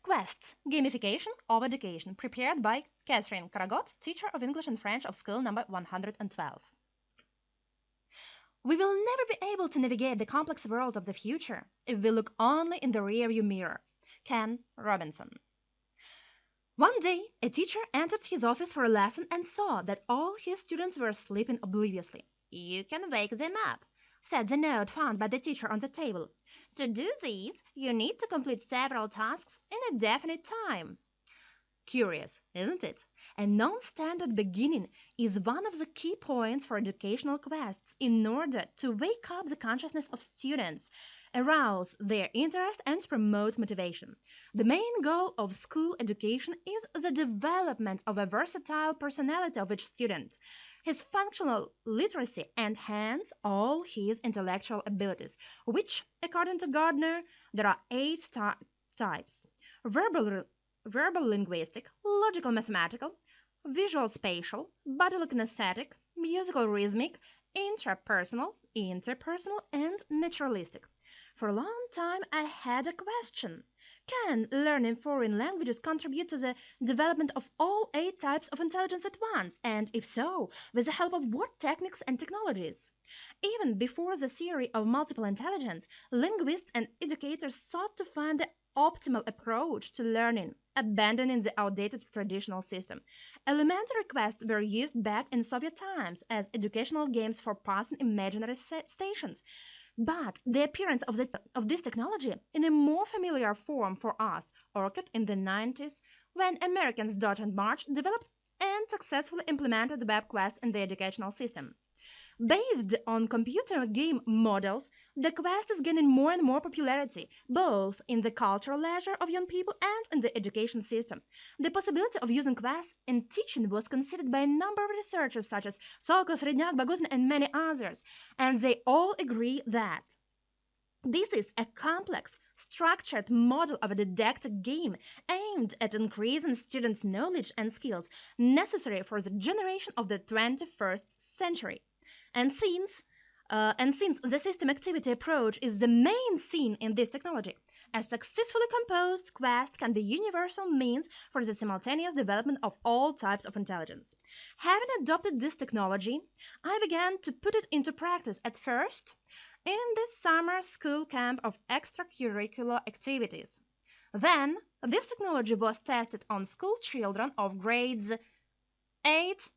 Quests, Gamification of Education, prepared by Catherine Karagot, teacher of English and French of school number 112. We will never be able to navigate the complex world of the future if we look only in the rearview mirror. Ken Robinson. One day, a teacher entered his office for a lesson and saw that all his students were sleeping obliviously. "You can wake them up," said the note found by the teacher on the table. "To do this, you need to complete several tasks in a definite time." Curious, isn't it? A non-standard beginning is one of the key points for educational quests in order to wake up the consciousness of students, arouse their interest, and promote motivation. The main goal of school education is the development of a versatile personality of each student, his functional literacy, and hence all his intellectual abilities, which, according to Gardner, there are eight types: verbal linguistic, logical mathematical, visual spatial, bodily kinesthetic, musical rhythmic, interpersonal, and naturalistic. For a long time, I had a question. Can learning foreign languages contribute to the development of all eight types of intelligence at once? And if so, with the help of what techniques and technologies? Even before the theory of multiple intelligence, linguists and educators sought to find the optimal approach to learning, abandoning the outdated traditional system. Elementary quests were used back in Soviet times as educational games for passing imaginary stations. But the appearance of this technology in a more familiar form for us occurred in the 90s when Americans Dodge and March developed and successfully implemented web quests in the educational system. Based on computer game models, the quest is gaining more and more popularity, both in the cultural leisure of young people and in the education system. The possibility of using quests in teaching was considered by a number of researchers such as Sokol, Srednyak, Baguzin, and many others, and they all agree that this is a complex, structured model of a didactic game aimed at increasing students' knowledge and skills necessary for the generation of the 21st century. And since the system activity approach is the main theme in this technology, a successfully composed quest can be universal means for the simultaneous development of all types of intelligence. Having adopted this technology, I began to put it into practice at first in the summer school camp of extracurricular activities. Then, this technology was tested on school children of grades 8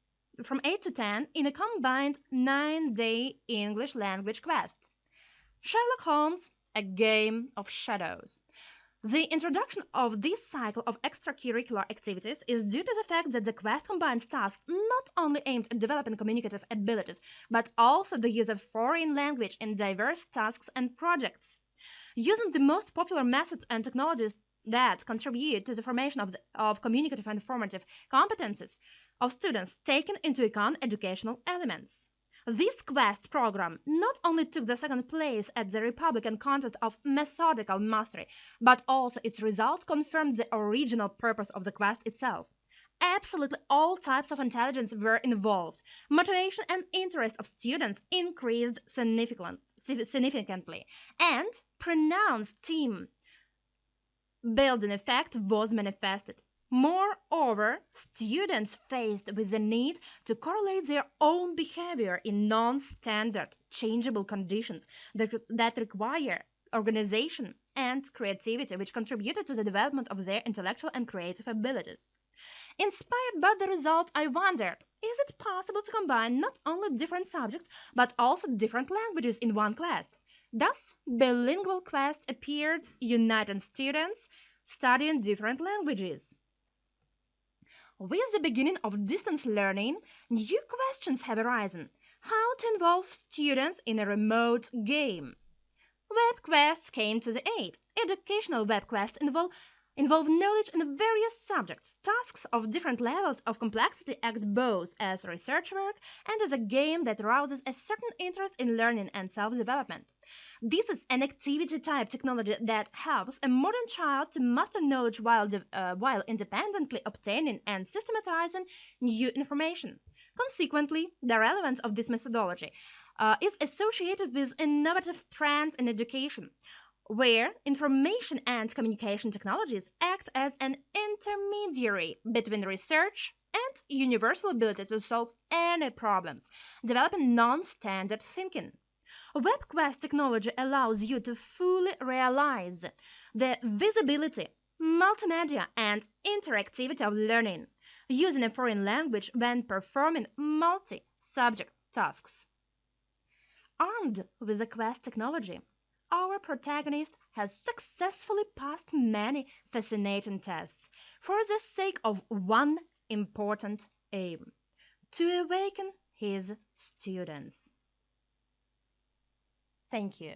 from 8 to 10 in a combined 9-day English language quest. Sherlock Holmes, A Game of Shadows. The introduction of this cycle of extracurricular activities is due to the fact that the quest combines tasks not only aimed at developing communicative abilities, but also the use of foreign language in diverse tasks and projects. Using the most popular methods and technologies that contribute to the formation of communicative and formative competences of students, taking into account educational elements. This quest program not only took the second place at the Republican contest of methodical mastery, but also its result confirmed the original purpose of the quest itself. Absolutely all types of intelligence were involved. Motivation and interest of students increased significantly, and pronounced team building effect was manifested. Moreover, students faced with the need to correlate their own behavior in non-standard, changeable conditions that require organization and creativity, which contributed to the development of their intellectual and creative abilities. Inspired by the results, I wondered, is it possible to combine not only different subjects, but also different languages in one quest? Thus, bilingual quests appeared, uniting students studying different languages. With the beginning of distance learning, new questions have arisen. How to involve students in a remote game? Web quests came to the aid. Educational web quests involve knowledge in various subjects. Tasks of different levels of complexity act both as research work and as a game that arouses a certain interest in learning and self-development. This is an activity-type technology that helps a modern child to master knowledge while independently obtaining and systematizing new information. Consequently, the relevance of this methodology is associated with innovative trends in education. where information and communication technologies act as an intermediary between research and universal ability to solve any problems, developing non-standard thinking. WebQuest technology allows you to fully realize the visibility, multimedia, and interactivity of learning using a foreign language when performing multi-subject tasks. Armed with the Quest technology, our protagonist has successfully passed many fascinating tests for the sake of one important aim: to awaken his students. Thank you.